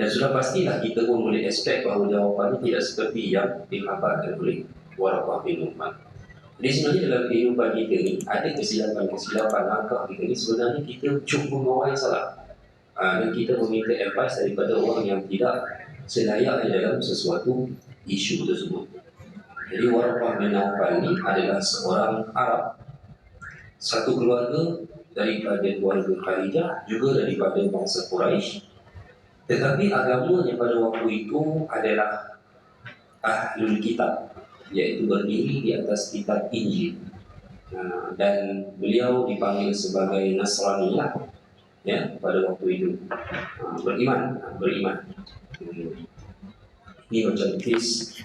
Dan sudah pastilah kita pun boleh expect bahawa jawapannya tidak seperti yang dikhabarkan oleh Waraqah bin Nu'man. Jadi sebenarnya dalam kehidupan kita ni ada kesilapan langkah kita ni sebenarnya kita cuba mengawal yang salah. Dan kita meminta advice daripada orang yang tidak selayaknya dalam sesuatu isu tersebut. Jadi Waraqah bin Nawfal ni adalah seorang Arab, satu keluarga daripada keluarga Khadijah, juga daripada bangsa Quraisy. Tetapi agamanya pada waktu itu adalah Ahlul Kitab, iaitu berdiri di atas kitab Injil. Dan beliau dipanggil sebagai Nasrani lah, ya, pada waktu itu. Beriman. Ini macam kes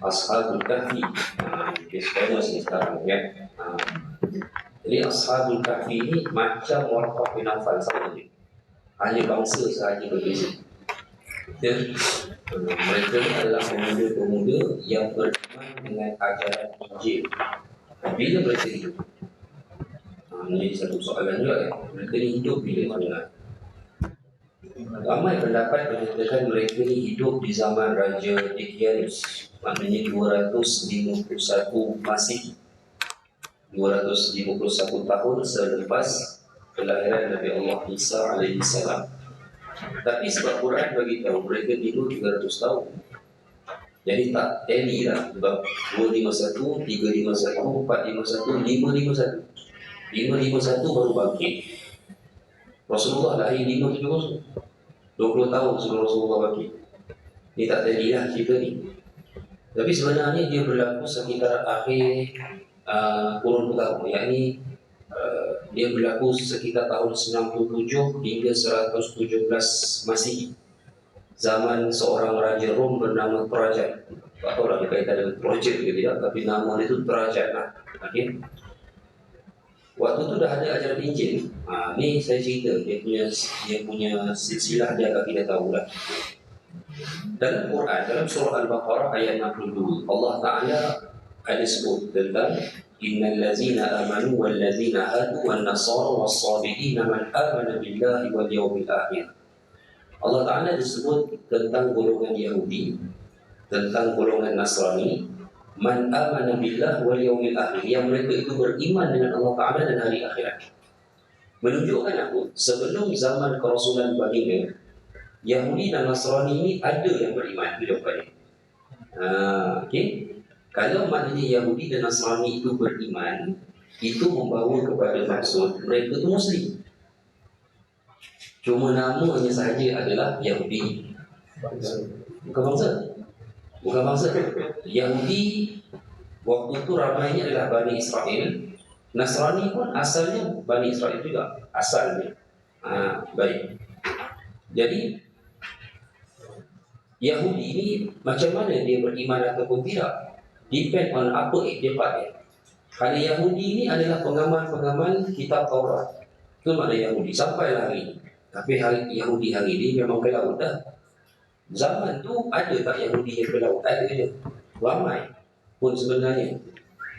Ashabul Kahfi, kes famous ni sekarang, ya. Jadi Ashabul Kahfi ni macam Waraqah bin Nawfal sama je, hanya bangsa sahaja berbeza. Mereka adalah pemuda-pemuda yang beriman dengan ajaran Injil. Bila mereka hidup? Ini satu soalan juga, ya. Mereka ni hidup bila sebenarnya? Ramai pendapat mengatakan mereka ni hidup di zaman Raja Decianus, maknanya 251 Masihi, 251 tahun selepas kelahiran Nabi Allah Isa alaihissalam. Tapi sebab Quran bagi tahu mereka tidur 300 tahun, jadi tak tally lah, sebab 251, 351, 451, 551. 551 baru bangkit. Rasulullah lahir 570, 20 tahun sebelum Rasulullah bangkit. Ini tak tally lah cerita ni. Tapi sebenarnya dia berlaku sekitar akhir kurun pertama, yakni dia berlaku sekitar tahun 97 hingga 117 Masihi, zaman seorang raja Rom bernama Trajan. Tak tahu lah dia kaitan dengan projek ke tidak, tapi nama dia tu Trajan lah. Okay. Waktu tu dah ada ajaran Injil. Ni saya cerita dia punya silsilah dia, agak kita tahu lah. Dalam Quran, dalam surah Al-Baqarah ayat 62, Allah Ta'ala ada sebut tentang innal ladzina amanu wal ladzina hadu wan nasara was sabiina man amana billahi wal yawmil akhir. Allah Ta'ala disebut tentang golongan Yahudi, tentang golongan Nasrani, man amana billah wal yawmil akhir, yang mereka itu beriman dengan Allah Ta'ala dan hari akhirat. Menunjukkan apa? Sebelum zaman kerasulan baginda, Yahudi dan Nasrani ini ada yang beriman kehidupannya. Okay. Kalau maknanya Yahudi dan Nasrani itu beriman, itu membawa kepada maksud mereka itu Muslim. Cuma namanya sahaja adalah Yahudi. Bukan bangsa. Yahudi waktu itu ramainya adalah Bani Israel. Nasrani pun asalnya Bani Israel juga, asalnya. Baik. Jadi Yahudi ini macam mana dia beriman ataupun tidak, depend on apa iktifat dia. Kalau Yahudi ini adalah pengamal-pengamal kitab Taurat, itu makna Yahudi sampai hari ini. Tapi Yahudi hari ini memang ke laut dah. Zaman tu ada tak Yahudi yang ke laut? Ada je. Ramai pun sebenarnya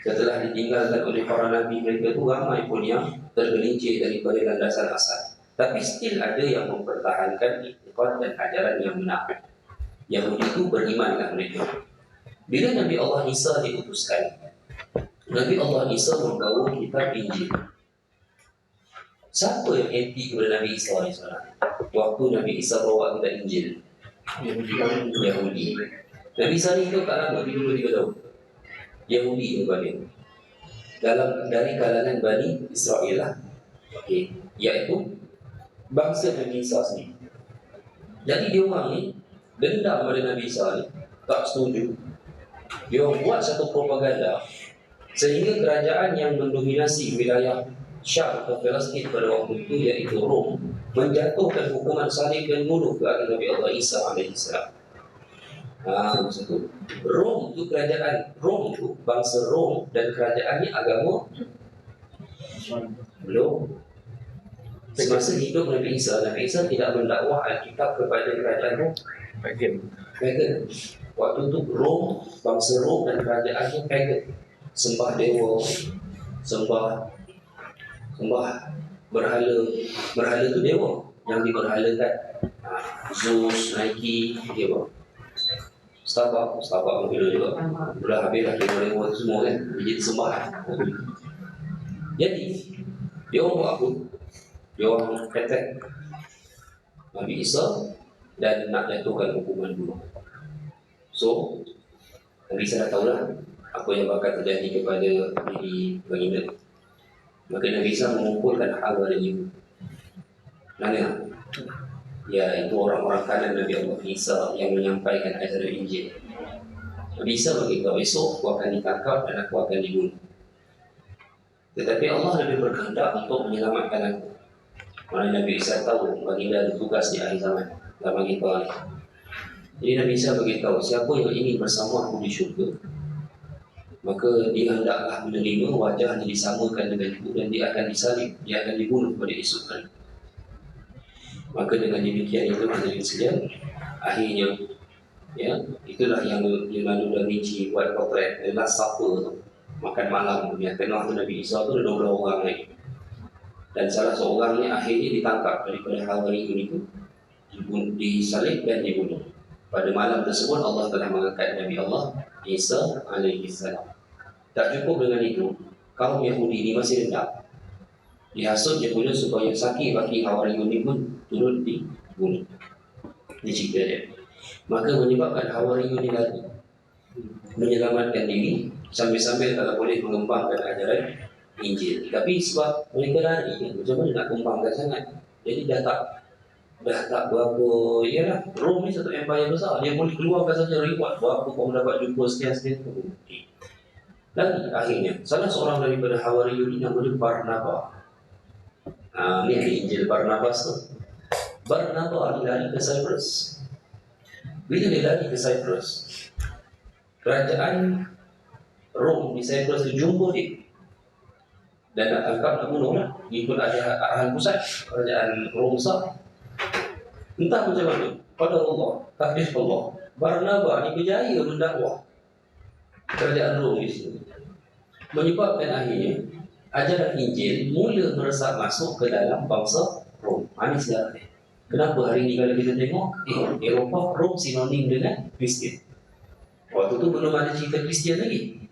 setelah ditinggalkan oleh para nabi mereka tu, ramai pun yang tergelincir daripada landasan asal. Tapi still ada yang mempertahankan iktifat dan ajaran yang benar. Yahudi itu berimanlah mereka. Bila Nabi Allah Isa diutuskan, Nabi Allah Isa membawa kitab Injil. Siapa yang anti kepada Nabi Isa ni sebenarnya? Waktu Nabi Isa bawa kitab Injil, Yahudi. Nabi Isa ni tu tak lama, dulu 3 tahun. Yahudi tu balik dari kalangan Bani Israel lah. Okay. Iaitu bangsa Nabi Isa sendiri. Jadi dia orang ni dendam pada Nabi Isa ni, tak setuju. Dia buat satu propaganda sehingga kerajaan yang mendominasi wilayah Syam atau Palestin pada waktu itu, iaitu Rom, menjatuhkan hukuman salib dan bunuh ke atas Nabi Allah Isa alaihissalam. Maksud Rom itu kerajaan, Rom itu bangsa Rom dan kerajaannya agama belum. Semasa hidup Nabi Isa tidak mendakwah Alkitab kepada kerajaan Rom. Pagan. Waktu itu Rom, bangsa Rom dan kerajaannya pagan, sembah dewa, sembah berhala. Berhala itu dewa yang diberhalakan. Zeus, Nike, dia apa? Starbucks mungkin juga. Udah habis lah kira-kira semua kan, jadi sembah. Jadi dia orang buat apa? Dia orang attack Nabi Isa dan nak jatuhkan hukuman bunuh. So Nabi Isa dah tahulah apa yang bakal terjadi kepada diri baginda. Maka Nabi Isa mengumpulkan hal-hal itu. Mana? Ya, itu orang-orang kanan Nabi Allah Isa yang menyampaikan ajaran Injil. Nabi Isa beritahu, esok aku akan ditangkap dan aku akan dibunuh. Tetapi Allah lebih berkehendak untuk menyelamatkan aku. Mana Nabi Isa tahu baginda ada tugas di akhir zaman, zaman kita ni. Jadi Nabi Isa beritahu, siapa yang ingin bersama aku di syurga, maka dia hendaklah menerima wajahnya disamakan denganku dan dia akan disalib, dia akan dibunuh pada esok hari. Maka dengan demikian itu hadirin sekalian, akhirnya ya itulah yang lalu dah rinci buat potret adalah supper tu, makan malam yang tengah tu Nabi Isa tu ada 12 orang lagi, dan salah seorang ni akhirnya ditangkap daripada hari itu, disalib dan dibunuh. Pada malam tersebut Allah telah mengangkat Nabi Allah Isa alaihi salam. Tak cukup dengan itu, kaum Yahudi ini masih dendam, dihasut Yahudi supaya sakit bagi Hawariyun ini pun turut dibunuh. Ini cerita dia. Maka menyebabkan Hawariyun ini lagi menyelamatkan diri sambil-sambil kalau boleh mengembangkan ajaran Injil. Tapi sebab mereka lari, macam mana nak kembangkan sangat? Jadi dah tak berapa, ialah Rom ni satu empire besar, dia boleh keluarkan saja reward berapa kau dapat jumpa sekian-sekian tu. Lagi akhirnya salah seorang daripada Hawariyun ini namanya Barnabas. Ni ada Injil Barnabas tu. Barnabas lari ke Cyprus. Bila dia lari ke Cyprus, kerajaan Rom di Cyprus tu jumpa dia dan nak tangkap, nak bunuh lah. Ikut ada arahan pusat kerajaan Rom besar. Entah macam mana, pada Allah, takdir Allah, Barnabas ni berjaya mendakwah kerajaan Rom di sini, menyebabkan akhirnya ajaran Injil mula meresap masuk ke dalam bangsa Rom. Ini sejarah. Kenapa hari ini kalau kita tengok Eropah, Rom sinonim dengan Kristian. Waktu tu belum ada cerita Kristian lagi.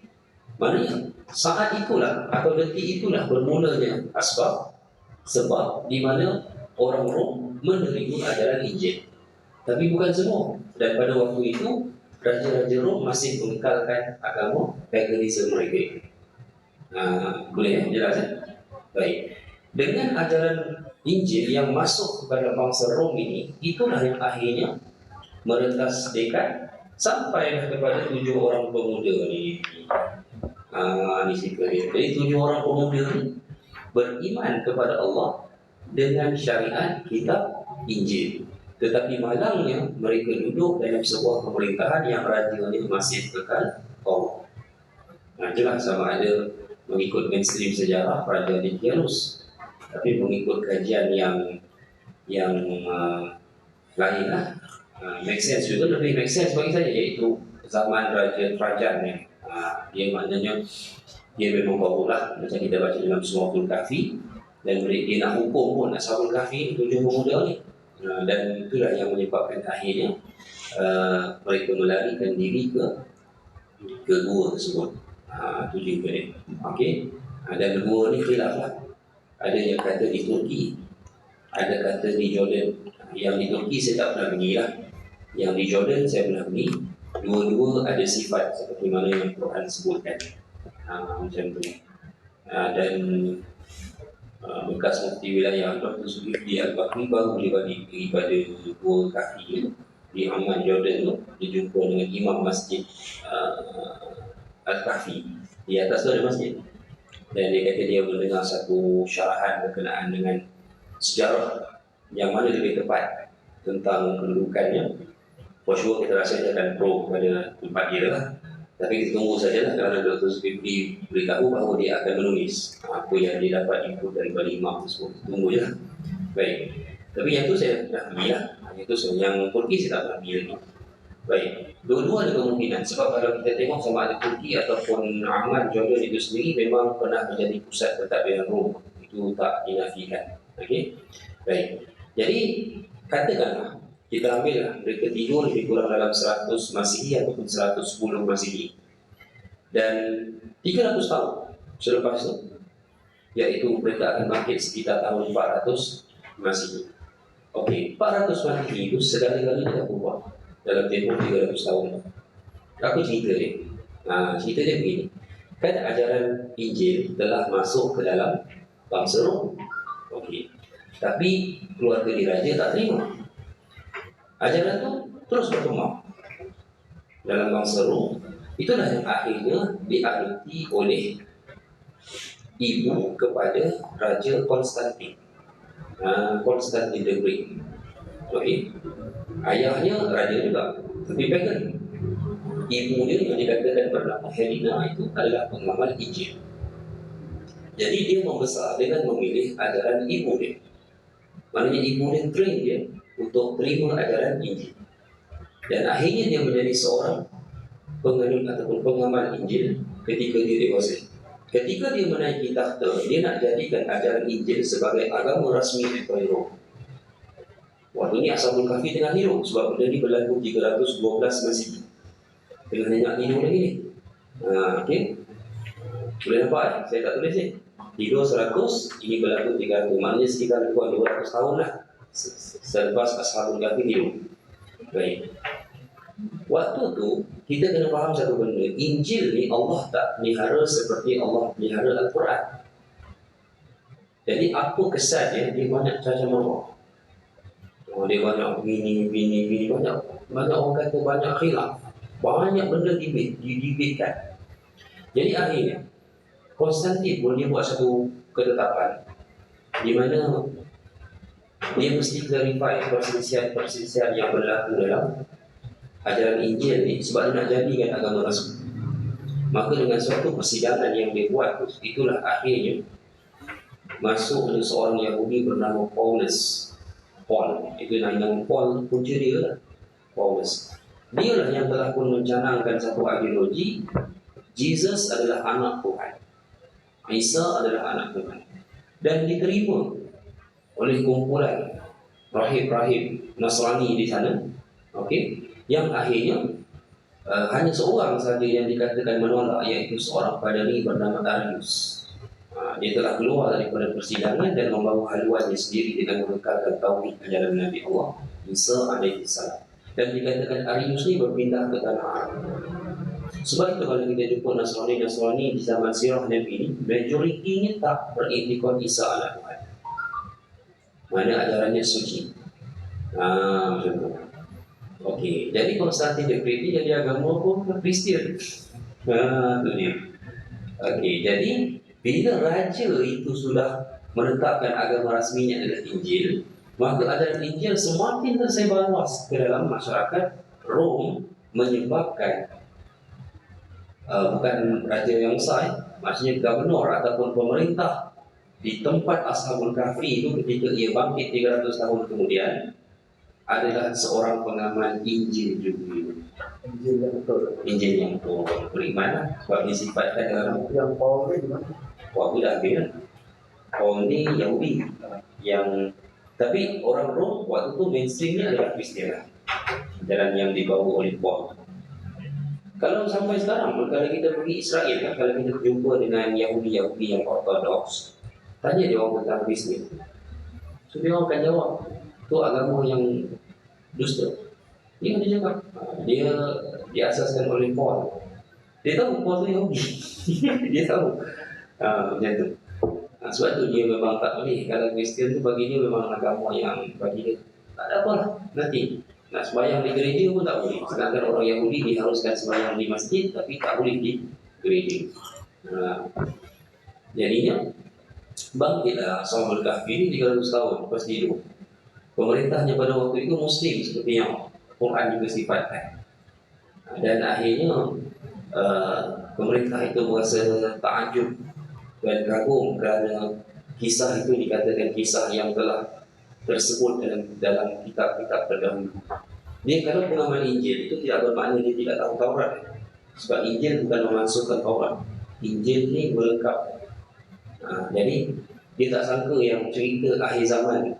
Maknanya saat itulah atau detik itulah bermulanya sebab di mana orang Rom menerima ajaran Injil. Tapi bukan semua. Dan pada waktu itu raja-raja Rom masih mengekalkan agama paganisme mereka. Boleh jelas ya? Baik. Dengan ajaran Injil yang masuk kepada bangsa Rom ini, itulah yang akhirnya merentas dekat sampailah kepada 7 orang pemuda ni. Ini cerita dia. Jadi 7 orang pemuda ni beriman kepada Allah dengan syariat kitab Injil. Tetapi malangnya mereka duduk dalam sebuah pemerintahan yang rajanya masih kekal Allah. Jelas sama ada mengikut mainstream sejarah Raja Diocletianus, tapi mengikut kajian yang lain lah, make sense juga, lebih make sense bagi saya, iaitu zaman Raja Trajan ni. Dia maknanya dia memang baru lah, macam kita baca dalam Suratul Kahfi, dan dia nak hukum pun Ashabul Kahfi 7 pemuda ni, dan itulah yang menyebabkan akhirnya mereka melarikan diri ke gua tersebut. Itu cerita dia. Okey. Dan gua ni khilaf lah. Ada yang kata di Turki, ada kata di Jordan. Yang di Turki saya tak pernah pergi lah. Yang di Jordan saya pernah pergi. Dua-dua ada sifat seperti mana yang Quran sebutkan. Macam tu. Dan bekas mufti wilayah Dr. Zulkifli Al-Bakri baru dia pergi pada gua kaki di Amman Jordan tu. Dia jumpa dengan imam masjid Al-Kahfi. Di atas tu ada masjid. Dan dia kata dia mendengar satu syarahan berkenaan dengan sejarah yang mana lebih tepat tentang kedudukannya. For sure kita rasa dia akan pro pada tempat dia lah. Tapi kita tunggu sajalah kerana Dr. Zulkifli beritahu bahawa dia akan menulis apa yang dia dapat input daripada imam tersebut. Tunggu je lah. Baik. Tapi yang tu saya dah pergi lah. Yang Turki saya tak pernah pergi lagi. Baik, dua-dua ada kemungkinan. Sebab kalau kita tengok sama ada Turki ataupun Amman, Jordan itu sendiri memang pernah menjadi pusat pentadbiran Rom. Itu tak dinafikan. Okey. Baik. Jadi katakanlah Kita ambil lah, mereka tidur lebih kurang dalam 100 Masihi ataupun 110 Masihi. Dan 300 tahun selepas itu, yaitu mereka akan bangkit sekitar tahun 400 Masihi. Okey, 400 Masihi itu segala-galanya dah berubah dalam tempoh 300 tahun. Aku cerita dia. Cerita dia begini. Kan ajaran Injil telah masuk ke dalam bangsa Rom. Okey. Tapi keluarga diraja tak terima. Ajaran itu terus berkembang dalam bangsa Rom. Itulah yang akhirnya diaduti oleh ibu kepada Raja Konstantin. Konstantin the Great. Okey. Ayahnya raja juga, tapi pagan. Ibu dia yang dikatakan bernama Helena itu adalah pengamal Injil. Jadi dia membesar dengan memilih ajaran ibu dia. Maknanya ibu dia train dia untuk terima ajaran Injil. Dan akhirnya dia menjadi seorang penganut ataupun pengamal Injil ketika dia dewasa. Ketika dia menaiki takhta, dia nak jadikan ajaran Injil sebagai agama rasmi Empire Rome. Waktu ni Ashabul Kahfi tengah hidup sebab benda ni berlaku 312 Masihi. Tengah nyenyak tidur lagi ni. Okey. Boleh nampak saya tak tulis ni. Tidur 100, ini berlaku 300. Maknanya sekitar lebih kurang 200 tahun lah selepas Ashabul Kahfi hidup. Baik. Waktu tu kita kena faham satu benda. Injil ni Allah tak pelihara seperti Allah pelihara Al-Quran. Jadi apa kesannya? Dia banyak caca marah. Dia banyak begini, banyak orang kata banyak khilaf. Banyak benda dibitkan. Jadi akhirnya Konstantin pun dia buat satu ketetapan di mana dia mesti clarify perselisihan yang berlaku dalam ajaran Injil ni sebab dia nak jadikan agama rasmi. Maka dengan suatu persidangan yang dia buat, itulah akhirnya masuk seorang Yahudi bernama Paulus. Itu nama Paul punca dia lah, Paulus. Dia lah yang telah pun mencanangkan satu ideologi Jesus adalah anak Tuhan, Isa adalah anak Tuhan, dan diterima oleh kumpulan rahib-rahib Nasrani di sana. Okey, yang akhirnya hanya seorang sahaja yang dikatakan menolak, iaitu seorang padani bernama Arius. Dia telah keluar daripada persidangan dan membawa haluannya sendiri dengan mengekalkan tauhid ajaran Nabi Allah Isa alaihi salam. Dan dikatakan Arius ni berpindah ke tanah Arab. Sebab itu kalau kita jumpa Nasrani di zaman sirah Nabi ini, majoritinya tak beriktikad Isa anak Tuhan. Mana ajarannya suci. Macam tu. Okey, jadi Konstantin the Great ni jadi agama apa? Kristian. Tu dia. Okey, jadi bila raja itu sudah menetapkan agama rasminya adalah Injil, maka ajaran Injil semakin tersebar luas ke dalam masyarakat Rom, menyebabkan bukan raja yang besar, maksudnya gubernur ataupun pemerintah di tempat Ashabul Kahfi itu ketika ia bangkit 300 tahun kemudian adalah seorang pengamal Injil juga. Injil yang betul. Injil yang betul. Beriman sebab disifatkan dalam yang Paul ni gimana? Paul dah ambil. Paul ni Yahudi yang, tapi orang Rom waktu tu mainstreamnya adalah Kristian lah, jalan yang dibawa oleh Paul. Kalau sampai sekarang, kalau kita pergi Israel, kalau kita berjumpa dengan Yahudi yang ortodoks, tanya dia orang tentang Kristian, so dia orang akan jawab tu agama yang dusta. Dia cakap dia diasaskan oleh Paul. Dia tahu Paul tu Yahudi. Dia tahu macam tu. Sebab tu dia memang tak boleh. Kalau Kristian tu bagi dia memang agama yang bagi dia tak ada apa lah, nanti nak sembahyang di gereja pun tak boleh. Sedangkan orang Yahudi diharuskan sembahyang di masjid tapi tak boleh di gereja. Jadinya bangkitlah Ashabul Kahfi ini 300 tahun lepas hidup. Pemerintahnya pada waktu itu Muslim seperti yang Quran juga sifatkan. Dan akhirnya pemerintah itu merasa takjub dan kagum kerana kisah itu dikatakan kisah yang telah tersebut dalam kitab-kitab terdahulu. Dia kalau pengamal Injil itu tidak bermakna dia tidak tahu Taurat. Sebab Injil bukan memasukkan Taurat. Injil ni melengkap. Jadi dia tak sangka yang cerita akhir zaman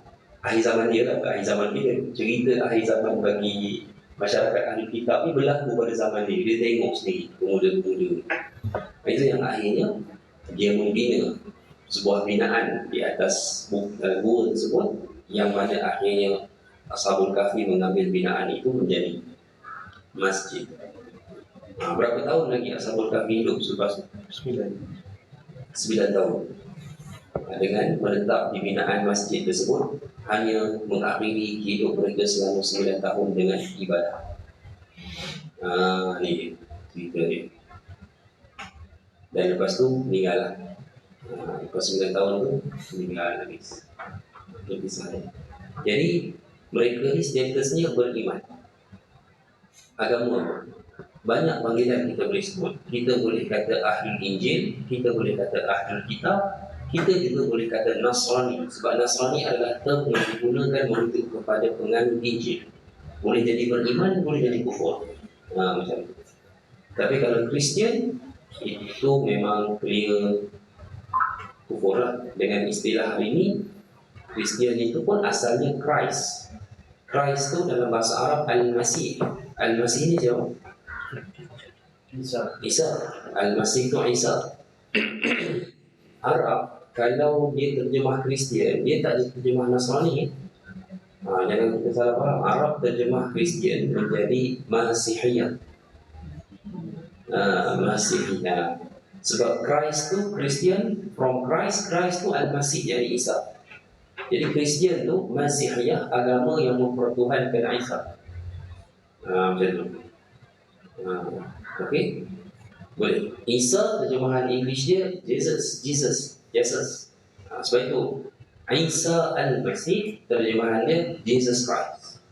akhir zaman dia lah, akhir zaman dia. Cerita akhir zaman bagi masyarakat ahli kitab ni berlaku pada zaman dia. Dia tengok sendiri pemuda-pemuda. Itu yang akhirnya dia membina sebuah binaan di atas gua tersebut, yang mana akhirnya Ashabul Kahfi mengambil binaan itu menjadi masjid. Berapa tahun lagi Ashabul Kahfi hidup selepas 9 tahun. Dengan menetap di binaan masjid tersebut, hanya mengakhiri hidup mereka selama 9 tahun dengan ibadah. Ni cerita dia. Dan lepas tu meninggal lah. Lepas 9 tahun tu meninggal habis. Jadi mereka ni statusnya beriman. Agama apa? Banyak panggilan kita boleh sebut. Kita boleh kata ahli Injil, kita boleh kata ahli kitab, kita juga boleh kata Nasrani. Sebab Nasrani adalah term yang digunakan merujuk kepada penganut Injil. Boleh jadi beriman, boleh jadi kufur. Macam itu. Tapi kalau Kristian, itu memang clear kufur lah. Dengan istilah hari ini, Kristian itu pun asalnya Christ. Christ itu dalam bahasa Arab Al-Masih. Al-Masih ini siapa? Isa. Al-Masih itu Isa. Arab, kalau dia terjemah Kristian, dia tak terjemah Nasrani. Jangan kita salah faham. Arab terjemah Kristian menjadi Masihiyah. Masihiyah. Sebab Christ tu Kristian, from Christ tu Al-Masih, jadi Isa. Jadi Kristian tu Masihiyah, agama yang mempertuhankan Isa. Macam tu. Okey. Boleh. Isa terjemahan English dia Jesus. Sebab itu Isa Al-Masih terjemahan dia Jesus Christ.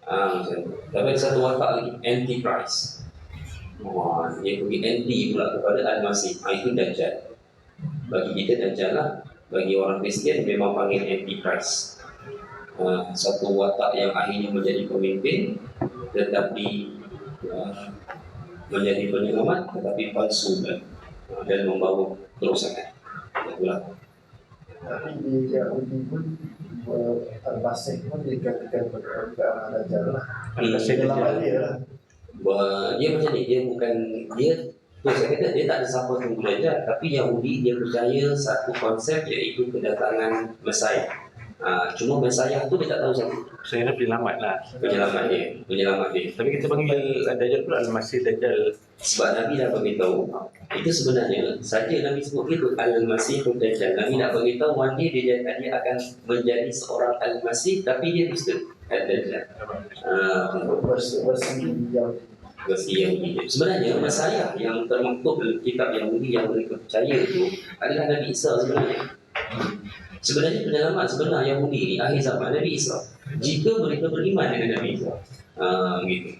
Macam tu. Tapi satu watak lagi, Antichrist. Dia pergi anti pula kepada Al-Masih. Itu Dajjal. Bagi kita Dajjal lah. Bagi orang Kristian memang panggil Antichrist. Satu watak yang akhirnya menjadi pemimpin, tetapi menjadi penyelamat, tetapi palsu dan membawa kerosakan. Itulah. Tapi di Yahudi pun Al-Masih pun dikatakan ke arah Dajjal lah. Al-Masih Dalam dia lah. Dia macam ni, dia bukan dia. Saya kata dia tak ada siapa tunggu Dajjal, tapi Yahudi dia percaya satu konsep, iaitu kedatangan Mesiah. Cuma Mesiah tu dia tak tahu siapa. Saya nak penyelamat lah. Penyelamat dia. Tapi kita panggil Dajjal pula Al-Masih Dajjal. Sebab Nabi dah beritahu, itu sebenarnya saja Nabi sebut itu Al-Masih Dajjal. Nabi nak beritahu one day dia akan menjadi seorang Al-Masih, tapi dia dusta Al-Dajjal. Versi Yahudi. Sebenarnya Mesiah yang termaktub dalam kitab Yahudi yang mereka percaya itu adalah Nabi Isa sebenarnya. Sebenarnya penyelamat sebenar Yahudi ni akhir zaman Nabi Isa, jika mereka beriman dengan Nabi Isa. Gitu.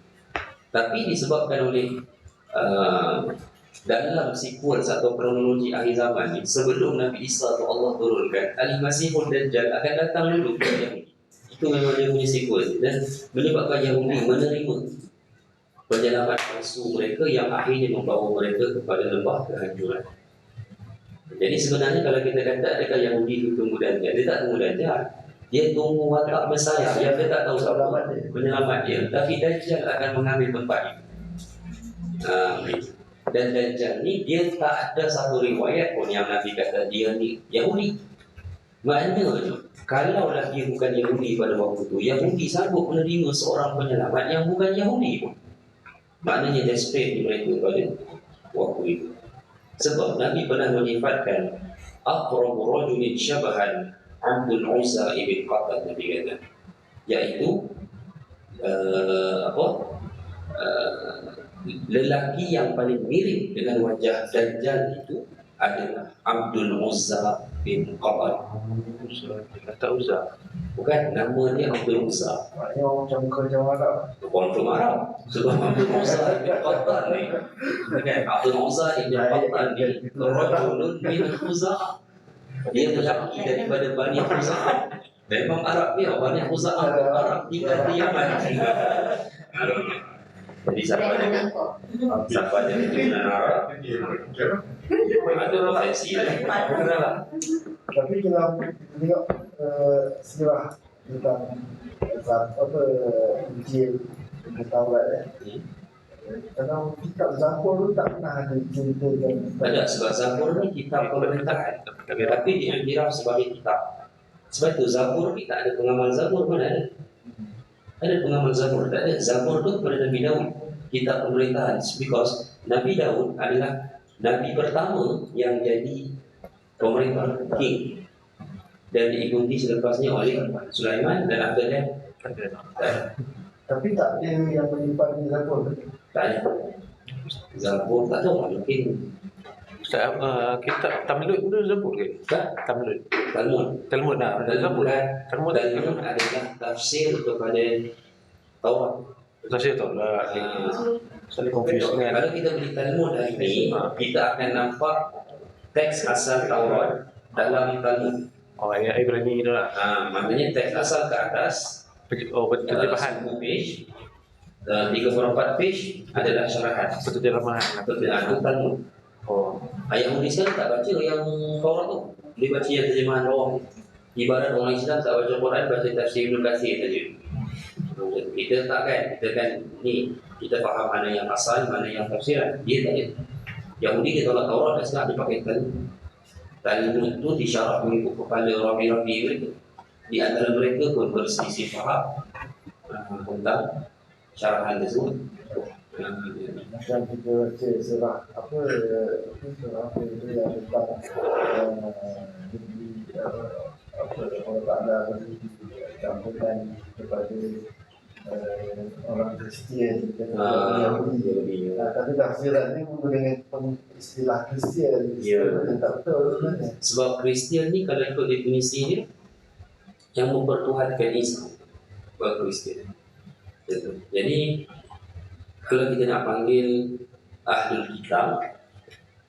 Tapi disebabkan oleh dalam sequence atau kronologi akhir zaman ni, sebelum Nabi Isa tu Allah turunkan, Al-Masihul Dajjal akan datang dulu ke Yahudi. Itu memang dia punya sequence, dan menyebabkan Yahudi menerima penyelamat palsu mereka yang akhirnya membawa mereka kepada lembah kehancuran. Jadi sebenarnya kalau kita kata adakah Yahudi itu tunggu Dajjal, dia tak tunggu Dajjal. Dia tunggu watak Mesiah yang dia tak tahu siapa penyelamat dia. Tapi Dajjal akan mengambil tempat itu. Dan Dajjal ni dia tak ada satu riwayat pun yang Nabi kata dia ni Yahudi. Maknanya kalaulah dia bukan Yahudi pada waktu itu, Yahudi sanggup menerima seorang penyelamat yang bukan Yahudi pun. Maknanya desperate mereka pada waktu itu. Sebab Nabi pernah menyifatkan aqrabu rajulin syabahan Abdul Uzza ibn Qatan, Nabi kata, iaitu lelaki yang paling mirip dengan wajah Dajjal itu adalah Abdul Uzza bin Qatan. Kata Uzza. Bukan, nama dia Abdul Uzza. Maknanya orang macam muka macam Arab. Orang tu Arab. Sebab Abdul Uzza bin Qatan ni, Abdul Uzza bin Qatan ni rajulun min Khuza'ah. Dia lelaki daripada Bani Khuza'ah. Memang Arab dia, Bani Khuza'ah Arab tinggal di Yaman. Jadi siapa dia? Siapa dia keturunan Arab? Ada potensi lah. Tapi kalau tengok sejarah tentang apa Injil kita tahu ya. Kalau kitab Zabur tu tak pernah ada ceritakan. Ada sebab Zabur ni kitab pemerintahan, tapi diiktiraf sebagai kitab. Sebab itu Zabur ni tak ada pengamal Zabur, mana ada? Ada pengamal Zabur, tak ada. Zabur tu pada Nabi Daud, kitab pemerintahan. Because Nabi Daud adalah Nabi pertama yang jadi pemerintah king, dan diikuti selepasnya oleh Sulaiman dan akhirnya Tapi tak ada yang menyimpan di Zabur. tak ada. Zabur tak tahu lah, mungkin Ustaz, kitab Talmud tu Zabur ke? tak. Talmud. Talmud Nah, ada Zabur. Talmud adalah tafsir kepada Taurat. Tafsir tu lah. Saya confuse dengan Kalau kita beli Talmud hari ini, kita akan nampak teks asal Taurat dalam Talmud. yang Ibrani tu lah. Maknanya teks asal ke atas, Terjemahan. 10 page, 34 page adalah syarahan. Terjemahan. Itu Talmud. Oh. Yahudi sekarang tak baca yang Taurat tu, dia baca yang terjemahan bawah. Ibarat orang Islam tak baca Quran, baca tafsir Ibnu Katsir saja. Kita tak kan, kita kan ni, kita faham mana yang asal, mana yang tafsiran. Dia tak ada. Yahudi dia tolak Taurat dan sekarang dia pakai Talmud. Talmud tu disyarah mengikut kepala rabi-rabi mereka. Di antara mereka pun berselisih faham tentang syarahan tersebut. Macam kita baca surah apa itu yang tentang apa Allah Ta'ala campurkan kepada orang Kristian Yahudi. Tapi tafsirannya menggunakan istilah Kristian. Yang tak betul sebenarnya. Sebab Kristian ni kalau ikut definisinya, yang mempertuhankan Isa buat Kristian. Jadi kalau kita nak panggil Ahlul Kitab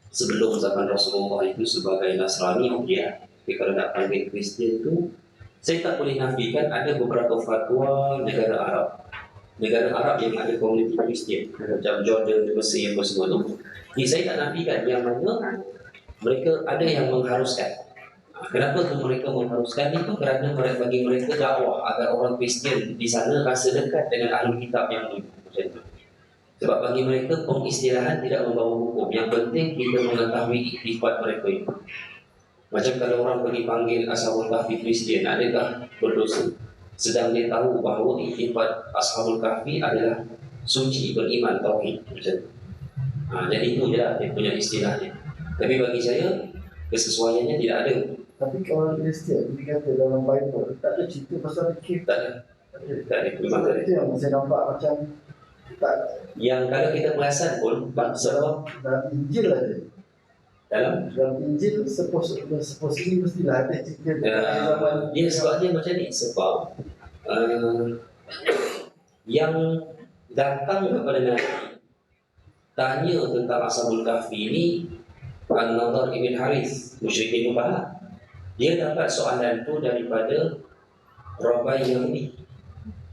sebelum zaman Rasulullah itu sebagai Nasrani, okey. Tapi kalau nak panggil Kristian tu, saya tak boleh nafikan ada beberapa fatwa negara Arab yang ada komuniti Kristian macam Jordan, Mesir apa semua tu. Jadi saya tak nafikan yang mana mereka ada yang mengharuskan. Kenapa tu mereka mengharuskan itu? Kerana bagi mereka dakwah agar orang Kristian di sana rasa dekat dengan Ahlul Kitab yang dulu. Macam tu. Sebab bagi mereka pengistilahan tidak membawa hukum. Yang penting kita mengetahui iktifat mereka itu. Macam kalau orang pergi panggil Ashabul Kahfi Kristian, adakah berdosa? Sedang dia tahu bahawa iktifat Ashabul Kahfi adalah suci, beriman, tauhid. Macam tu. Jadi itu je lah dia punya istilahnya. Tapi bagi saya, kesesuaiannya tidak ada. Tapi kalau Kristian, dia kata dalam Bible, tak ada cerita pasal fikir. Tak ada. Tak ada. Memang tak ada. Itu yang saya nampak macam tak. Yang kalau kita perasan pun, sebab Dalam Injil ada. Dalam Injil supposedly mestilah ada cerita zaman. dia sebab dia macam ni. Sebab yang datang kepada Nabi tanya tentang Ashabul Kahfi ini, An-Nadhr ibn Harith, musyrikin Mubah. Dia dapat soalan tu daripada Rabai Yahudi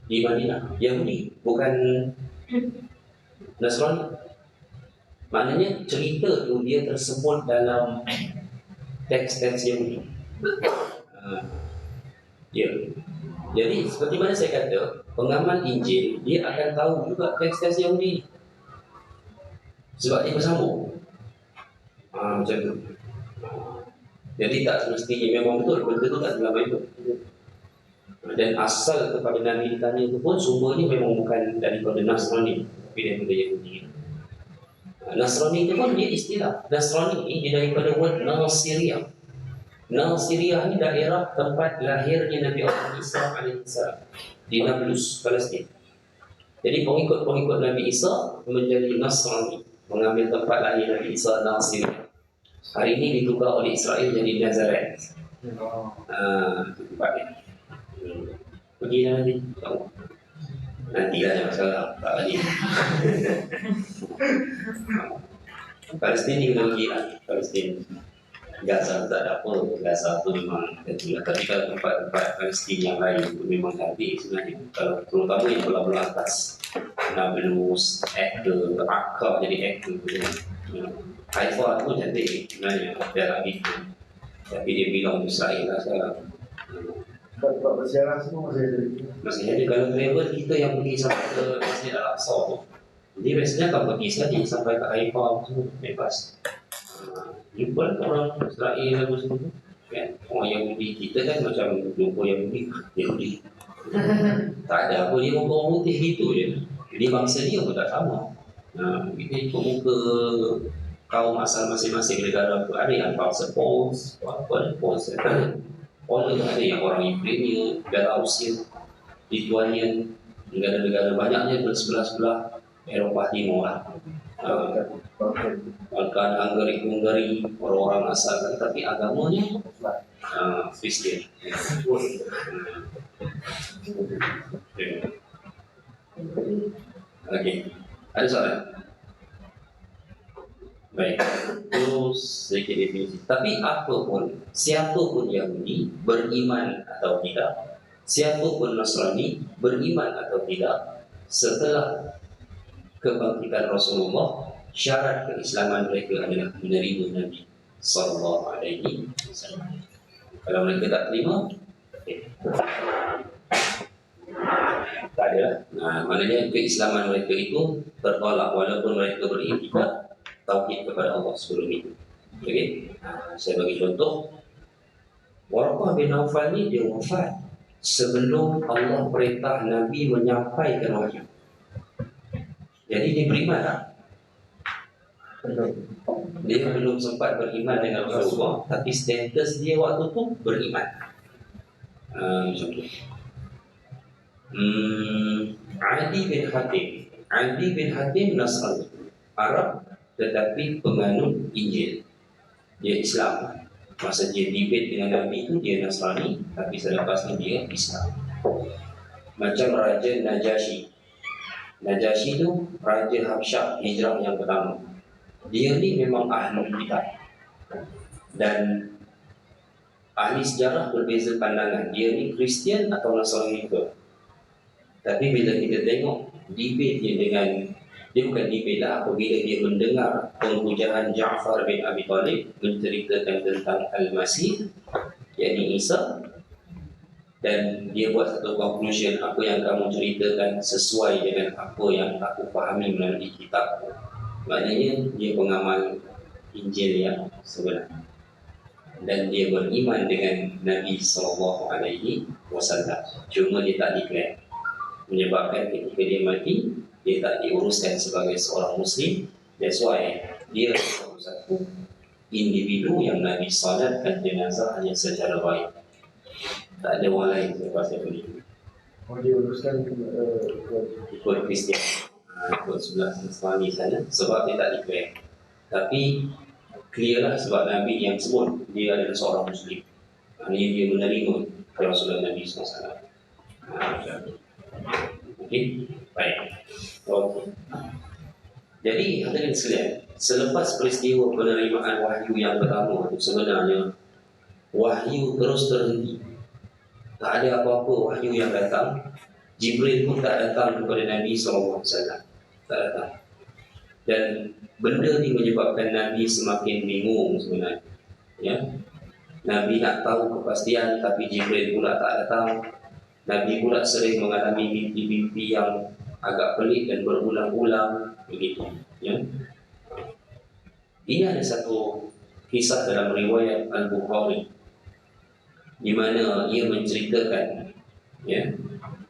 di Madinah. Yahudi, bukan Nasrani. Maknanya cerita tu dia tersebut dalam teks-teks Yahudi. Ya. Jadi seperti mana saya kata, pengamal Injil dia akan tahu juga teks-teks Yahudi. Sebab dia bersambung. Macam tu. Jadi tak semestinya memang betul benda tu tak dalam Bible. Dan asal kepada Nabi ditanya itu pun sumbernya memang bukan daripada Nasrani, tapi daripada Yahudi. Nasrani itu pun dia istilah. Nasrani ini daripada word Nasiriyah. Nasiriyah ini daerah tempat lahirnya Nabi Allah Isa alaihissalam di Nablus, Palestin. Jadi pengikut-pengikut Nabi Isa menjadi Nasrani, mengambil tempat lahir Nabi Isa, Nasiriyah. Hari ini ditukar oleh Israel jadi Nazareth. Itu tempatnya. Pergi nanti, tahu. Nantilah yang masalah, tak lagi. Palestin ni kena pergi lah. Palestin. Gaza tak ada apa. Gaza tu memang kecil. Tapi kalau tempat-tempat Palestin yang lain tu memang tak habis sebenarnya. Kalau terutama yang belah-belah atas. Nablus, actor, akak jadi actor. Haifa pun cantik sebenarnya, dia tak gitu. Tapi dia bilang Israel lah sekarang. Tempat berziarah semua masih ada. Masih ada kalau travel kita yang pergi sampai ke Masjid Al-Aqsa tu. Jadi biasanya akan pergi saja sampai ke Haifa semua bebas. Jumpa orang Israel apa semua tu. Kan? Orang Yahudi kita kan macam jumpa Yahudi. Tak ada apa dia muka orang putih gitu je. Jadi bangsa dia pun tak sama. Kita ikut muka kaum asal masing-masing negara tu. Ada yang bangsa Pols, apa Pols, ada yang orang Ukraina, Belarusia, Lithuanian, negara-negara banyaknya bersebelah-sebelah Eropah Timur lah. Balkan, Hungary, orang-orang asal kan, tapi agamanya Kristian. Okey, ada soalan? Baik, terus sedikit definisi. Tapi apapun, siapapun Yahudi beriman atau tidak, siapapun Nasrani beriman atau tidak, setelah kebangkitan Rasulullah, syarat keislaman mereka adalah menerima Nabi Sallallahu Alaihi Wasallam. Kalau mereka tak terima, tak ada lah. Maknanya keislaman mereka itu tertolak walaupun mereka beriktikad tauhid kepada Allah sebelum itu. Okey, saya bagi contoh. Warqah bin Naufal ni dia wafat sebelum Allah perintah Nabi menyampaikan wahyu. Jadi dia beriman tak? Dia belum sempat beriman dengan Rasulullah, tapi status dia waktu tu beriman. Macam tu. Adi bin Hatim Nasrani, Arab tetapi penganut Injil. Dia Islam. Masa dia debate dengan Nabi itu dia Nasrani, tapi selepas ni dia Islam. Macam Raja Najasyi. Najasyi tu Raja Habsyah hijrah yang pertama. Dia ni memang ahli kitab dan ahli sejarah berbeza pandangan. Dia ni Kristian atau Nasrani ke? Tapi bila kita tengok debate dia dengan, dia bukan debate lah, apabila dia mendengar penghujahan Ja'far bin Abi Talib menceritakan tentang Al-Masih, yakni Isa, dan dia buat satu conclusion, apa yang kamu ceritakan sesuai dengan apa yang aku fahami melalui kitab. Maknanya dia pengamal Injil yang sebenar dan dia beriman dengan Nabi Sallallahu Alaihi Wasallam. Cuma dia tak declare, menyebabkan ketika dia mati dia tak diuruskan sebagai seorang Muslim. That's why dia satu individu yang Nabi salatkan jenazah hanya secara baik. Tak ada orang lain selepas itu. Dia uruskan ikut Kristian, ikut sebelah Nasrani sana, sebab dia tak declare. Tapi clear lah sebab Nabi yang sebut dia adalah seorang Muslim. Maknanya dia menerima kerasulan Nabi SAW. Okey, baik. Okay. Jadi hadirin sekalian, selepas peristiwa penerimaan wahyu yang pertama itu sebenarnya wahyu terus terhenti. Tak ada apa-apa wahyu yang datang. Jibril pun tak datang kepada Nabi SAW. Tak datang. Dan benda ini menyebabkan Nabi semakin bingung sebenarnya. Ya? Nabi nak tahu kepastian tapi Jibril pula tak datang. Nabi pula sering mengalami mimpi-mimpi yang agak pelik dan berulang-ulang begitu. Ya? Ini ada satu kisah dalam riwayat Al-Bukhari di mana ia menceritakan, ya,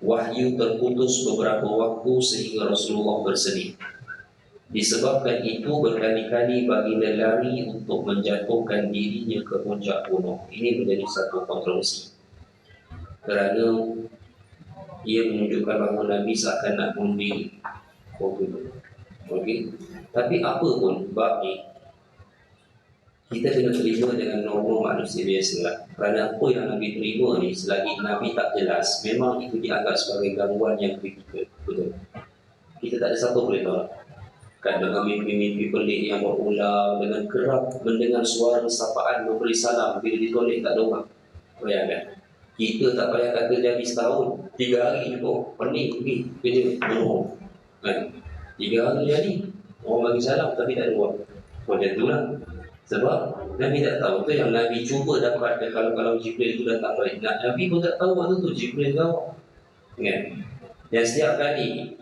wahyu terputus beberapa waktu sehingga Rasulullah bersedih. Disebabkan itu berkali-kali baginda lari untuk menjatuhkan dirinya ke puncak gunung. Ini menjadi satu kontroversi kerana ia menunjukkan bahawa Nabi seakan nak bunuh diri. Okey. Tapi apa pun bab ni, kita kena terima dengan norma manusia biasa lah. Kerana apa yang Nabi terima ni, selagi Nabi tak jelas, memang itu dianggap sebagai gangguan yang kritikal. Betul. Kita tak ada siapa boleh tolak. Kan dengan mimpi-mimpi pelik yang berulang, dengan kerap mendengar suara sapaan memberi salam bila ditolak tak ada orang. Bayangkan. Kita tak payah kata jadi setahun, 3 hari cukup, pening pergi kerja, bohong. Kan? 3 hari jadi orang bagi salam tapi tak ada wang. Macam itulah. Sebab Nabi tak tahu tu yang Nabi cuba dapat kalau Jibril itu datang balik. Nabi pun tak tahu waktu tu Jibril tahu. Kan? Dan setiap kali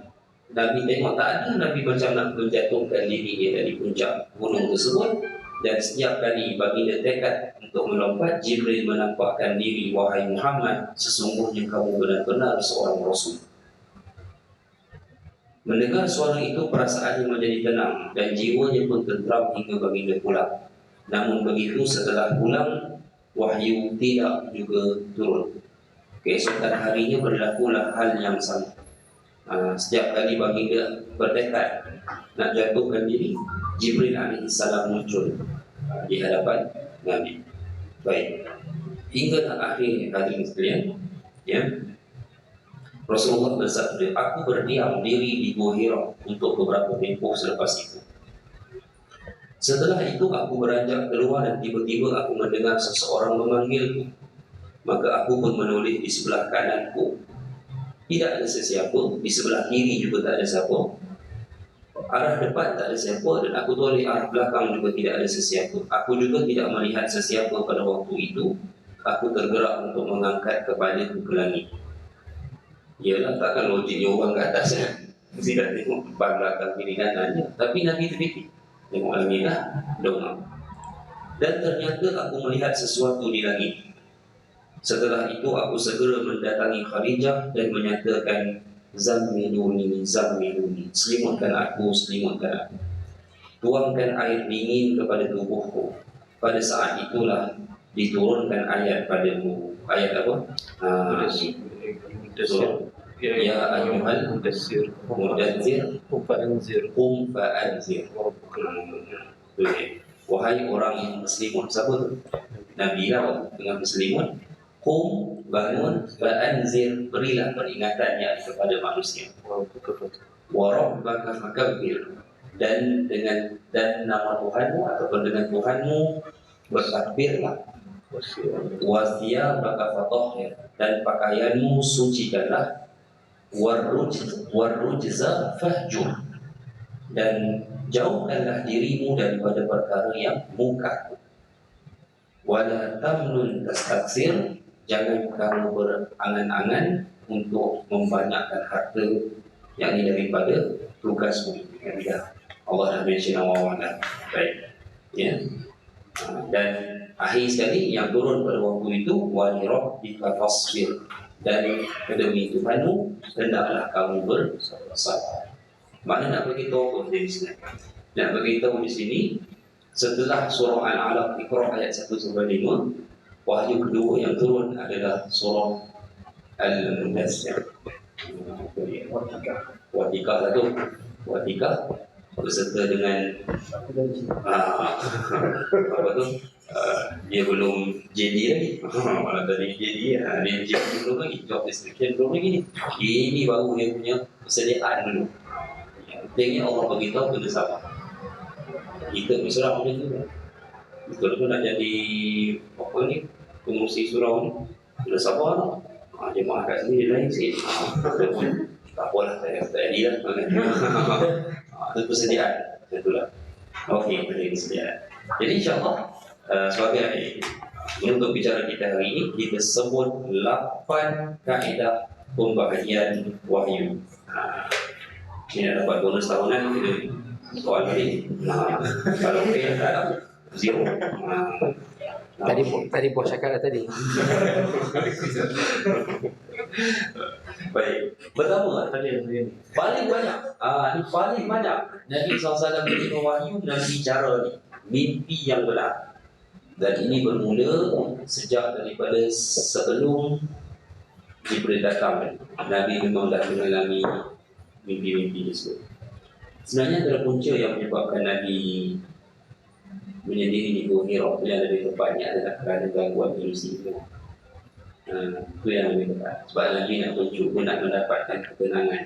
Nabi tengok tak ada Nabi macam nak menjatuhkan diri dia dari puncak gunung tersebut. Dan setiap kali baginda tekad untuk melompat, Jibril menampakkan diri, wahai Muhammad, sesungguhnya kamu benar-benar seorang Rasul. Mendengar suara itu, perasaannya menjadi tenang dan jiwanya pun tenteram hingga baginda pulang. Namun begitu setelah pulang, wahyu tidak juga turun. Keesokan harinya berlakulah hal yang sama. Setiap kali baginda bertekad nak jatuhkan diri, Jibril alaihissalam muncul di hadapan Nabi. Baik, hingga akhirnya hadirin sekalian, ya, Rasulullah bersabda, aku berdiam diri di Gua Hira untuk beberapa tempoh selepas itu. Setelah itu aku beranjak keluar dan tiba-tiba aku mendengar seseorang memanggilku. Maka aku pun menoleh di sebelah kananku. Tidak ada sesiapa, di sebelah kiri juga tak ada siapa. Arah depan tak ada siapa dan aku toleh arah belakang juga tidak ada sesiapa. Aku juga tidak melihat sesiapa pada waktu itu. Aku tergerak untuk mengangkat kepalaku ke langit. Yalah, takkan logiknya orang ke atas ya. Mesti dah tengok depan belakang kiri kanannya. Tapi Nabi terpikir, tengok langit lah, doa. Dan ternyata aku melihat sesuatu di langit. Setelah itu aku segera mendatangi Khadijah dan menyatakan, Zammiluni, zammiluni, selimutkan aku, selimutkan aku. Tuangkan air dingin kepada tubuhku. Pada saat itulah diturunkan ayat padamu. Ayat apa? Mudassir. Ya ayyuhal Mudassir. mudaththir Fa'anzir. qum fa'anzir. Wahai orang yang berselimut. Siapa tu? Nabi lah dengan berselimut. Qum, bangun, fa'anzir, berilah peringatannya kepada manusia. Wa rabbaka fakabbir, dan nama Tuhanmu ataupun dengan Tuhanmu bertakbirlah. Wa thiyabaka fatahhir, dan pakaianmu sucikanlah. Warrujza fahjur, dan jauhkanlah dirimu daripada perkara yang mungkar. Wala tamnun tastakthir, jangan kamu berangan-angan untuk membanyakkan harta, yakni daripada tugasmu. Allah dah mention awal-awal. Baik, ya. Dan akhir sekali yang turun pada waktu itu, walirab dikafasfir, dan demi Tuhanmu hendaklah kamu bersabar. Mana nak beritahu apa di sini? Nak beritahu di sini, setelah surah Al-Alaq Iqra ayat 1-5, wahyu kedua yang turun adalah surah Al-Mudaththir. Watikah lah tu. Watikah berserta dengan apa tu? Dia belum JD lagi. Malah tadi JD, dia JD belum lagi, job description belum lagi ni. Ini baru dia punya persediaan dulu. Yang pentingnya Allah beritahu kena sabar. Kita berserah macam tu. Betul-betul nak jadi apa ni, pengurusi surau ni, kena sabar lah. Jemaah kat sini dia lain sikit. Tak apalah, tak jadi lah. Itu persediaan. Itulah. Okey, persediaan. Jadi insyaAllah, sebagai untuk bicara kita hari ini, kita sebut 8 kaedah pembahagian wahyu. Ini nak dapat bonus tahunan kita soal ini. Kalau okey, tak ada zero. Tadi bos cakap dah tadi. Baik. Pertama, Tadi paling banyak, ini paling banyak Nabi SAW menerima wahyu dan bicara ni, mimpi yang benar. Dan ini bermula sejak daripada sebelum Jibril datang. Nabi memang dah mengalami mimpi-mimpi tersebut. Sebenarnya antara punca yang menyebabkan Nabi menyendiri di Gua Hira yang lebih tepatnya adalah kerana gangguan ilusi. Itu yang lebih tepat. Sebab Nabi nak mencuba nak mendapatkan ketenangan.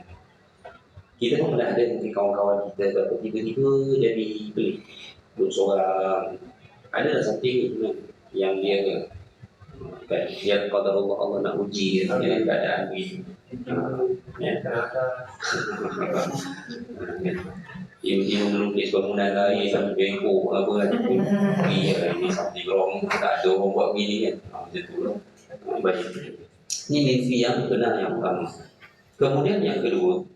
Kita pun pernah ada mungkin kawan-kawan kita tiba-tiba jadi pelik, duduk seorang. Adalah something yang dia qadar Allah nak uji dengan keadaan begitu. Ya. Kenapa? Dia melukis bangunan lain sampai bengkok apa kan. Iya, ini something wrong. Tak ada orang buat begini kan. Macam tu lah. Baik. Ini mimpi yang benar yang pertama. Kemudian yang kedua,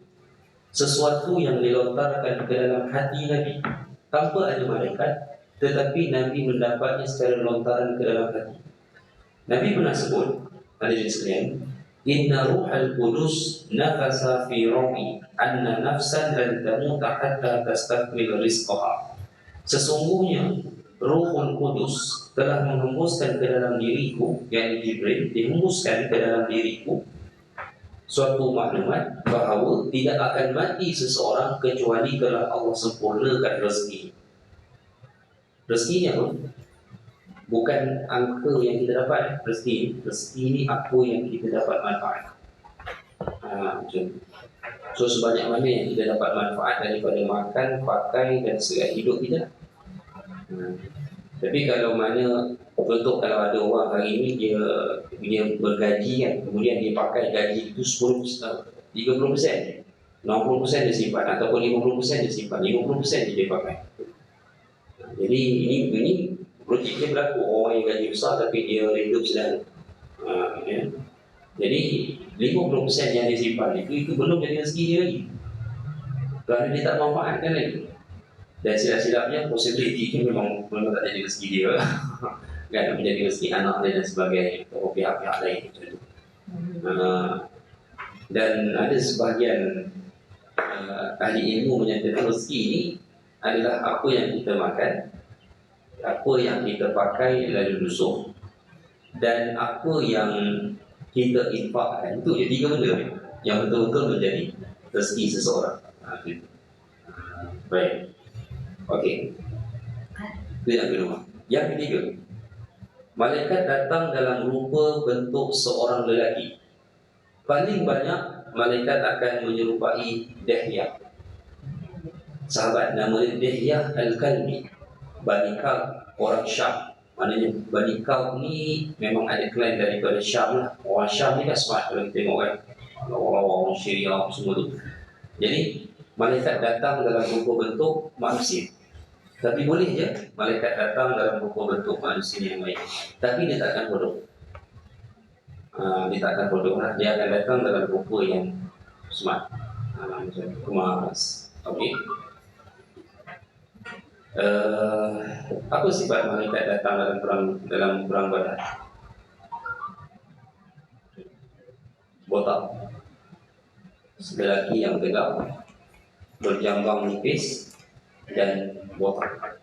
sesuatu yang dilontarkan ke dalam hati Nabi tanpa ada malaikat, tetapi Nabi mendapatnya secara lontaran ke dalam hati. Nabi pernah sebut, hadirin sekalian, Inna ruhal qudus nafasa fi rawi anna nafsan lan tamuta hatta tastakmil rizqaha. Sesungguhnya Ruhul Kudus telah menghembuskan ke dalam diriku, yang Jibril dihembuskan ke dalam diriku suatu maklumat bahawa tidak akan mati seseorang kecuali kalau Allah sempurnakan rezeki. Rezekinya apa? Bukan angka yang kita dapat rezeki. Rezeki ini apa yang kita dapat manfaat. Macam so sebanyak mana yang kita dapat manfaat daripada makan, pakai dan segala hidup kita. Tapi kalau mana contoh kalau ada orang hari ini dia bergaji kan, kemudian dia pakai gaji itu 10%, 30%, 60% dia simpan ataupun 50% dia simpan, 50% dia pakai. Jadi ini projeknya berlaku orang yang gaji besar tapi dia hidup sedang. Ya. Jadi 50% yang dia simpan itu belum jadi rezeki dia lagi. Kerana dia tak manfaatkan lagi. Dan silap-silapnya possibility memang tak jadi rezeki dia. Kan menjadi rezeki anak dia dan sebagainya atau pihak-pihak lain. Dan ada sebahagian ahli ilmu menyatakan rezeki ini adalah apa yang kita makan, apa yang kita pakai lalu lusuh, dan apa yang kita infakkan. Itu je 3 benda yang betul-betul menjadi rezeki seseorang. Baik. Okey. Itu yang kedua. Yang ketiga, malaikat datang dalam rupa bentuk seorang lelaki. Paling banyak malaikat akan menyerupai Dihyah. Sahabat nama dia Dihyah Al-Kalbi, Bani Ka'b, orang Syam. Maknanya Bani Ka'b ni memang ada klan daripada Syam lah. Orang Syam ni kan smart kalau kita tengok kan, orang-orang Syria semua tu. Jadi malaikat datang dalam rupa bentuk manusia. Tapi boleh je malaikat datang dalam rupa bentuk manusia yang lain, tapi dia tak akan bodoh. Dia tak akan bodoh lah. Dia akan datang dalam rupa yang smart, macam kemas. Okey. Apa sifat malaikat datang dalam perang Badar? Botak, lelaki yang tegap, berjambang nipis dan botak.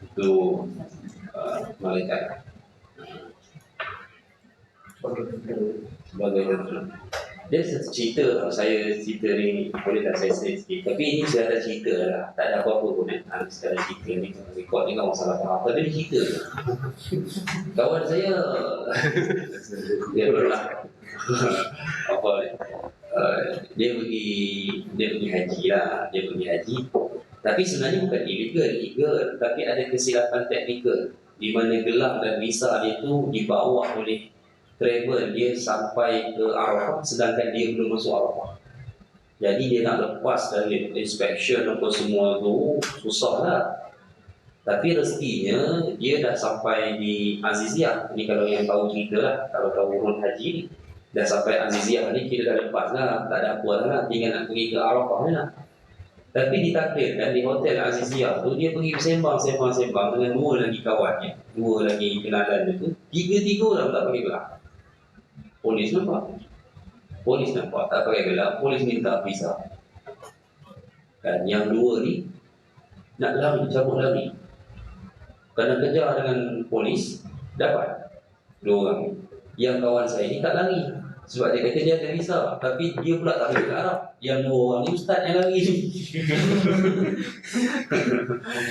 Itu malaikat sebagai contoh. Dia cerita, saya cerita ni boleh tak saya sikit, tapi ini sudah ada cerita lah, tak ada apa-apa pun kan. Sudah ada cerita ni, rekod ni kan masalah faham, tapi dia cerita. Kawan saya dia pernah apa dia pergi haji lah, dia pergi haji. Tapi sebenarnya bukan illegal, tapi ada kesilapan teknikal di mana gelang dan visa dia tu dibawa oleh travel dia sampai ke Arafah sedangkan dia belum masuk Arafah. Jadi dia nak lepas dari inspection apa semua tu susah lah. Tapi rezekinya dia dah sampai di Aziziyah. Ini kalau yang tahu cerita lah, kalau tahu urun haji ni dah sampai Aziziyah ni kita dah lepas lah, tak ada apa lah, tinggal nak pergi ke Arafah ni lah. Tapi ditakdirkan di hotel Aziziyah tu dia pergi sembang dengan 2 lagi kawannya, 2 lagi kenalan dia tu, 3 orang tak pakai gelang. Polis nampak tak pakai gelang, polis minta visa. Dan yang 2 ni nak lari, cabut lari. Kerana kejar dengan polis, dapat 2 orang. Yang kawan saya ni tak lari sebab dia kata dia ada visa, tapi dia pula tak boleh ke Arab. Yang 2 orang ni ustaz yang lari ni.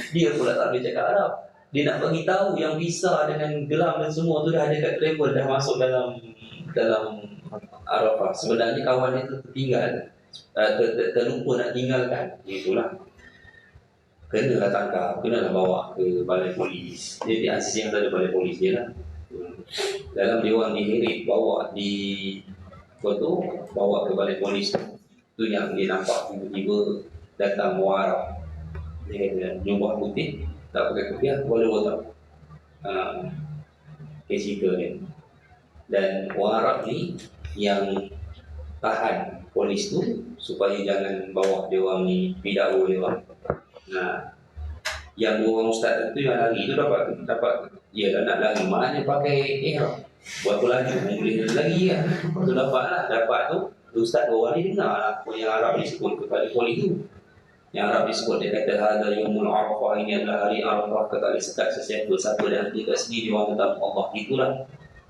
Dia pula tak boleh cakap Arab. Dia nak bagi tahu yang visa dengan gelang dan semua tu dah ada kat travel, dah masuk dalam Arafah. Sebenarnya kawan dia tu tertinggal, terlupa nak tinggalkan. Itulah. Kenalah tangkap, kenalah bawa ke balai polis. Jadi Aziz yang ada balai polis dia lah. Dalam dewan diheret, bawa Lepas tu bawa ke balai polis tu yang dia nampak tiba-tiba datang muaraf. Dia kata jubah putih tak pakai kopiah, boleh tahu cerita ni. Dan muaraf ni yang tahan polis tu supaya jangan bawa dia orang ni pidau dia orang. Nah, yang dua orang ustaz tu yang lari tu dapat dia dah nak lari mana pakai ihram. Buat tu laju boleh lagi kan. Tu dapat tu ustaz dua orang ni dengar lah apa yang Arab disebut kepada polis tu. Yang Arab disebut dia kata hadal yaumul arafah, ini adalah hari Arafah, tak boleh sekat sesiapa siapa dan dia kat sini dia orang tentang Allah. Itulah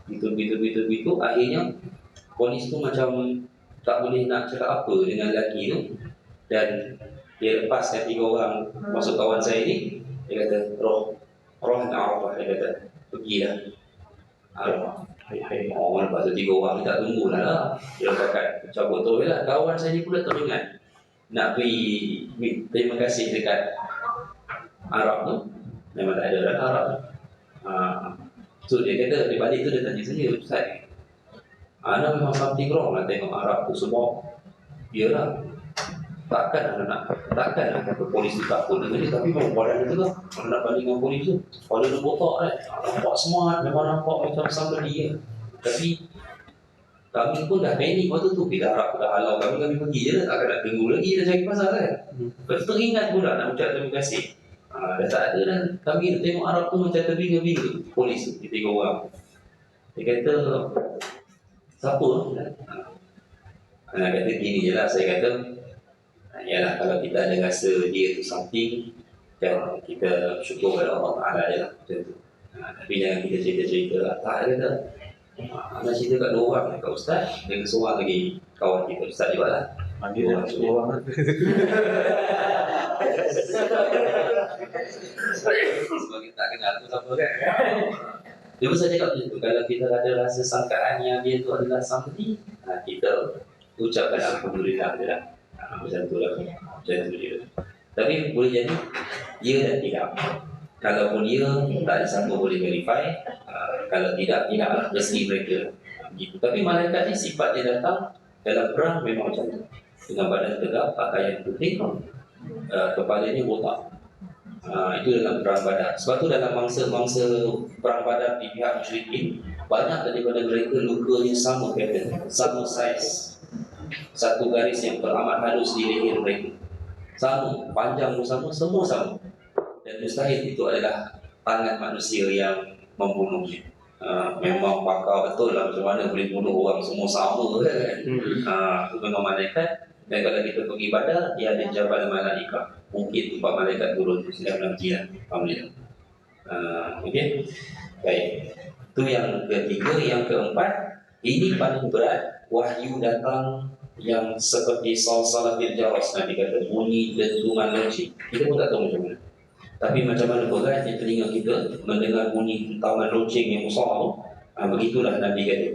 Begitu akhirnya polis tu macam tak boleh nak cakap apa dengan lelaki tu. Dan dia lepaskan 3 orang masuk kawan saya ni. Dia kata roh Arafah, dia kata pergilah Arafah. Orang lepas tu 3 orang ni tak tunggulah lah. Dia pakat cabut tu lah. Kawan saya ni pula teringat nak pergi terima kasih dekat Arab tu. Memang tak ada orang Arab tu. So dia kata, dia balik tu dia tanya saya, Ustaz, Ana memang something wrong lah tengok Arab tu semua. Iyalah, takkan kata polis tu takut dengan dia, tapi memang badan dia tu lah. Mana nak banding dengan polis tu, badan dia botak kan, nampak smart, memang nampak macam somebody ya. Tapi kami pun dah panik waktu tu, bila Arab dah halau kami pergi je lah, takkan nak tunggu lagi dah cari pasal kan. Lepas tu teringat pula nak ucap terima kasih. Dah tak ada dan kami tengok Arab tu macam terbinga-binga polis tu, 3 orang. Dia kata siapa? Kata gini je lah, saya kata yalah, kalau kita ada rasa dia tu something, dan kita syukur kepada Allah Ta'ala je lah macam tu. Tapi jangan kita cerita-cerita lah. Tak, dia kata Ana cerita kat 2 orang, kat Ustaz dan seorang lagi kawan kita, Ustaz juga lah. Dia dah 2 orang. Sebagai tak kenal tu siapa kan. Dia pun cakap macam tu, kalau kita ada rasa sangkaan yang dia tu adalah something, kita ucapkan Alhamdulillah je lah. Macam tu lah. Macam tu dia. Tapi boleh jadi ya dan tidak. Kalaupun ya, tak ada siapa boleh verify. Kalau tidak lah, mesti mereka gitu. Tapi malaikat ni sifat dia datang dalam perang memang macam tu, dengan badan tegak, pakaian putih, kepalanya botak. Itu dalam perang Badar. Sebab tu dalam mangsa perang Badar di pihak musyrikin, banyak daripada mereka lukanya sama pattern, sama size, satu garis yang teramat halus di leher mereka, sama, panjang pun sama, semua sama. Dan mustahil itu adalah tangan manusia yang membunuhnya. Memang pakar betul lah macam mana boleh bunuh orang semua sama kan. Itu memang malaikat. Dan kalau kita pergi Badar, dia ada Jabal Malaikah, mungkin tempat malaikat turun dalam jiran. Alhamdulillah. Okey. Baik. Itu yang ketiga. Yang keempat, ini paling berat, wahyu datang yang seperti salsalatil jaras. Nabi kata bunyi dentuman lonceng. Kita pun tak tahu macam mana. Tapi macam mana beratnya telinga kita mendengar bunyi dentuman lonceng yang besar tu. Begitulah Nabi kata.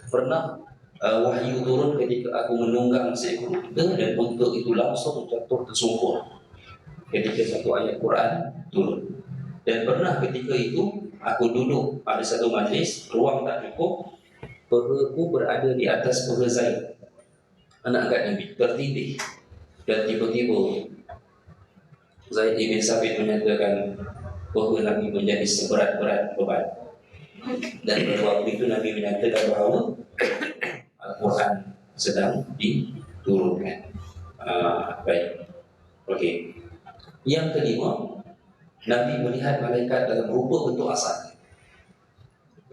Pernah wahyu turun ketika aku menunggang seekor unta dan unta itu langsung jatuh tersungkur ketika satu ayat Quran turun. Dan pernah ketika itu aku duduk pada satu majlis, ruang tak cukup, pehaku berada di atas peha Zaid, anak angkat Nabi, tertindih. Dan tiba-tiba Zaid ibn Sabit menyatakan peha Nabi menjadi seberat-berat beban. Dan pada waktu itu Nabi menyatakan bahawa Al-Quran sedang diturunkan. Baik. Okey. Yang kelima, Nabi melihat malaikat dalam rupa bentuk asal.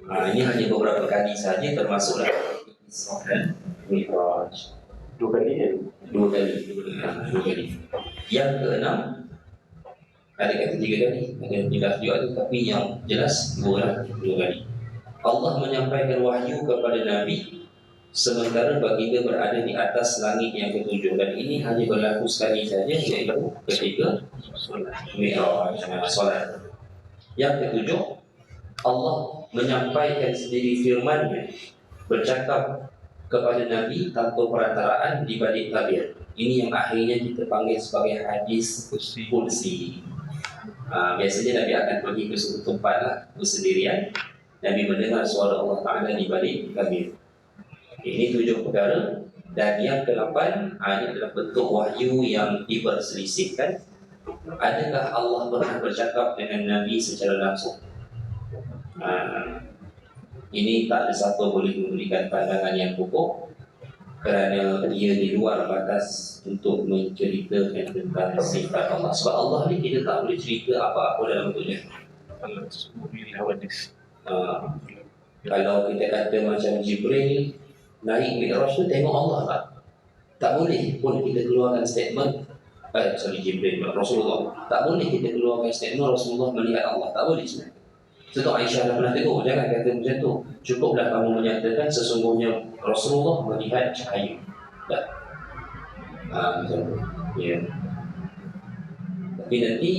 Ini hanya beberapa kali saja, termasuklah Isra dan Mi'raj. 2 kali kan? 2 kali. Yang keenam, ada kata 3 kali, ada tidak juga tu, tapi yang jelas 2 kali. Allah menyampaikan wahyu kepada Nabi sementara baginda berada di atas langit yang ketujuh, dan ini hanya berlaku sekali saja, iaitu ketika Mi'raj, solat. Yang ketujuh, Allah menyampaikan sendiri firman-Nya, bercakap kepada Nabi tanpa perantaraan di balik tabir. Ini yang akhirnya kita panggil sebagai hadis kursi. Biasanya Nabi akan pergi ke suatu tempat lah, bersendirian. Nabi mendengar suara Allah Ta'ala di balik tabir. Ini 7 perkara. Dan yang ke-8, ini adalah bentuk wahyu yang diperselisihkan. Adakah Allah pernah bercakap dengan Nabi secara langsung? Ini tak ada siapa boleh memberikan pandangan yang pokok, kerana ia di luar batas untuk menceritakan tentang sifat Allah. Sebab Allah ni kita tak boleh cerita apa-apa dalam bentuknya. Kalau kita kata macam Jibril naik Mi'raj tu tengok Allah tak? Tak boleh pun kita keluarkan statement Jibril, Rasulullah. Tak boleh kita keluarkan statement Rasulullah melihat Allah. Tak boleh sebenarnya. Contoh Aisyah dah pernah tengok, jangan kata macam tu. Cukuplah kamu menyatakan sesungguhnya Rasulullah melihat cahaya. Dah. Macam tu. Ya. Tapi nanti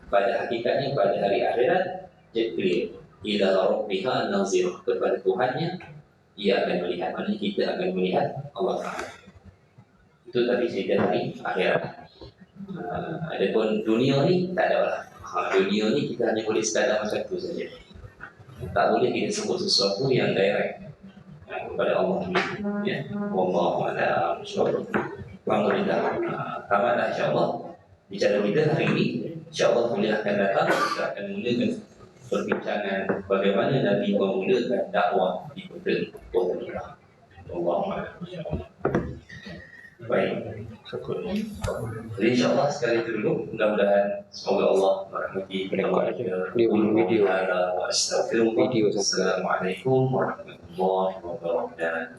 pada hakikatnya pada hari akhirat jadi clear. Ila rabbiha nazir, kepada Tuhannya ia akan melihat. Maksudnya kita akan melihat Allah Taala. Itu tadi cerita hari akhirat. Adapun dunia ni tak ada lah. Dunia ni kita hanya boleh sekadar macam tu saja. Tak boleh kita sebut sesuatu yang direct kepada Allah. Ya, wallahu a'lam. Alhamdulillah. Tamatlah insya-Allah bicara kita hari ini. Insya-Allah kuliah akan datang kita akan mulakan perbincangan bagaimana Nabi memulakan dakwah di kota Mekah. Wallahu a'lam. Baik. Jadi insyaAllah sekali itu dulu. Mudah-mudahan semoga Allah merahmati kita. Video. Assalamualaikum warahmatullahi wabarakatuh.